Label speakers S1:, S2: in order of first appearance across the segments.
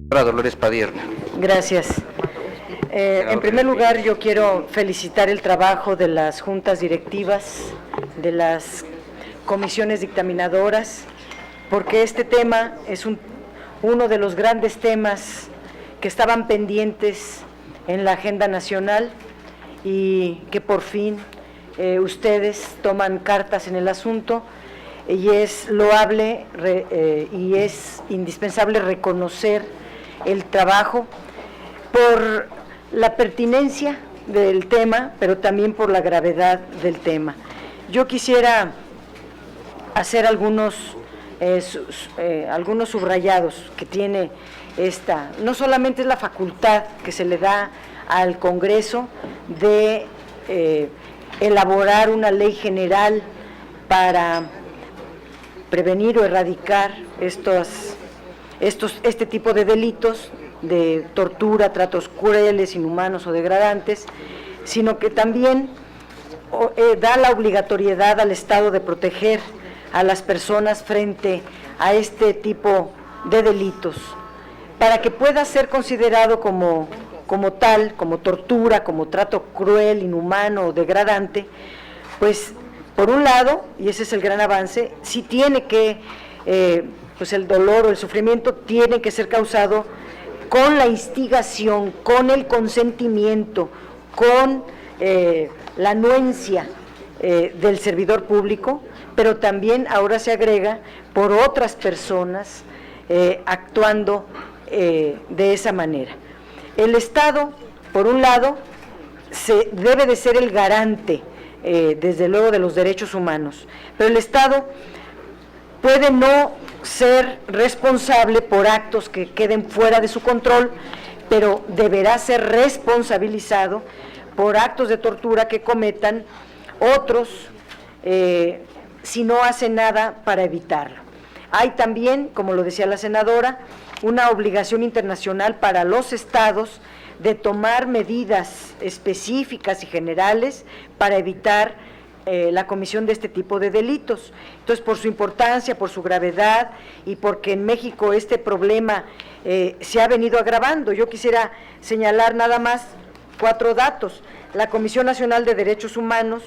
S1: Dolores Padierna.
S2: Gracias. En primer lugar, yo quiero felicitar el trabajo de las juntas directivas, de las comisiones dictaminadoras, porque este tema es uno de los grandes temas que estaban pendientes en la agenda nacional y que por fin ustedes toman cartas en el asunto, y es loable y es indispensable reconocer el trabajo por la pertinencia del tema, pero también por la gravedad del tema. Yo quisiera hacer algunos subrayados que tiene esta. No solamente es la facultad que se le da al Congreso de elaborar una ley general para prevenir o erradicar este tipo de delitos de tortura, tratos crueles, inhumanos o degradantes, sino que también da la obligatoriedad al Estado de proteger a las personas frente a este tipo de delitos, para que pueda ser considerado como tal, como tortura, como trato cruel, inhumano o degradante. Pues por un lado, y ese es el gran avance, sí tiene que, pues el dolor o el sufrimiento tiene que ser causado con la instigación, con el consentimiento, con la anuencia del servidor público, pero también ahora se agrega por otras personas actuando de esa manera. El Estado, por un lado, debe de ser el garante, desde luego, de los derechos humanos, pero el Estado puede no ser responsable por actos que queden fuera de su control, pero deberá ser responsabilizado por actos de tortura que cometan otros si no hace nada para evitarlo. Hay también, como lo decía la senadora, una obligación internacional para los estados de tomar medidas específicas y generales para evitar la comisión de este tipo de delitos. Entonces, por su importancia, por su gravedad y porque en México este problema se ha venido agravando, yo quisiera señalar nada más 4 datos. La Comisión Nacional de Derechos Humanos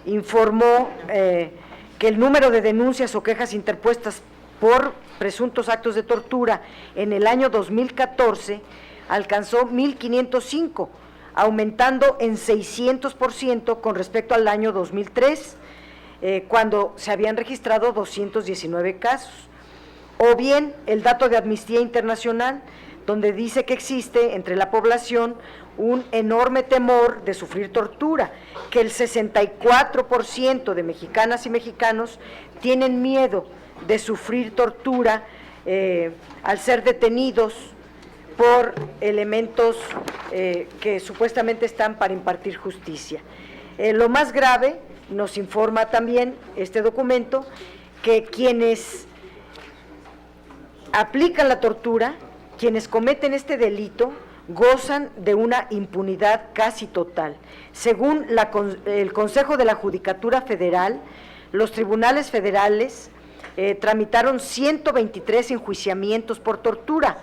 S2: informó que el número de denuncias o quejas interpuestas por presuntos actos de tortura en el año 2014 alcanzó 1,505, aumentando en 600% con respecto al año 2003, cuando se habían registrado 219 casos. O bien el dato de Amnistía Internacional, donde dice que existe entre la población un enorme temor de sufrir tortura, que el 64% de mexicanas y mexicanos tienen miedo de sufrir tortura al ser detenidos por elementos que supuestamente están para impartir justicia. Lo más grave, nos informa también este documento, que quienes aplican la tortura, quienes cometen este delito, gozan de una impunidad casi total. Según el Consejo de la Judicatura Federal, los tribunales federales tramitaron 123 enjuiciamientos por tortura,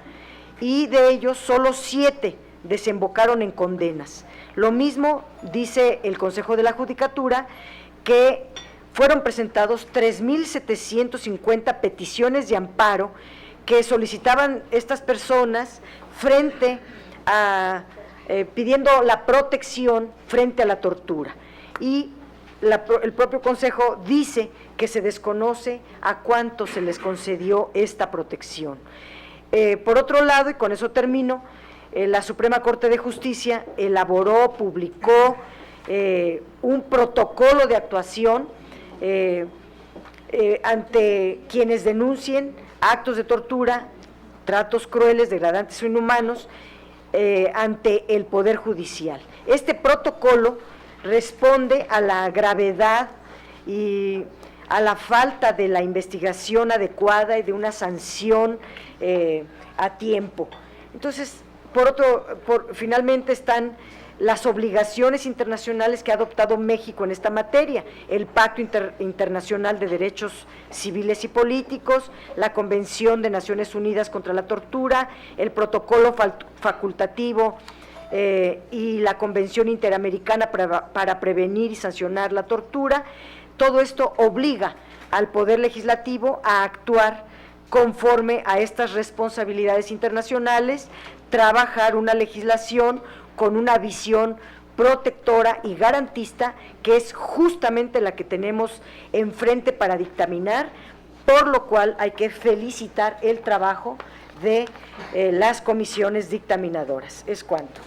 S2: y de ellos solo 7 desembocaron en condenas. Lo mismo dice el Consejo de la Judicatura, que fueron presentados 3,750 peticiones de amparo que solicitaban estas personas frente a, pidiendo la protección frente a la tortura. Y el propio Consejo dice que se desconoce a cuánto se les concedió esta protección. Por otro lado, y con eso termino, la Suprema Corte de Justicia elaboró, publicó un protocolo de actuación ante quienes denuncien actos de tortura, tratos crueles, degradantes o inhumanos, ante el Poder Judicial. Este protocolo responde a la gravedad y a la falta de la investigación adecuada y de una sanción a tiempo. Entonces, finalmente están las obligaciones internacionales que ha adoptado México en esta materia, el Pacto Internacional de Derechos Civiles y Políticos, la Convención de Naciones Unidas contra la Tortura, el Protocolo Facultativo y la Convención Interamericana para prevenir y sancionar la tortura. Todo esto obliga al Poder Legislativo a actuar conforme a estas responsabilidades internacionales, trabajar una legislación con una visión protectora y garantista, que es justamente la que tenemos enfrente para dictaminar, por lo cual hay que felicitar el trabajo de las comisiones dictaminadoras. Es cuanto.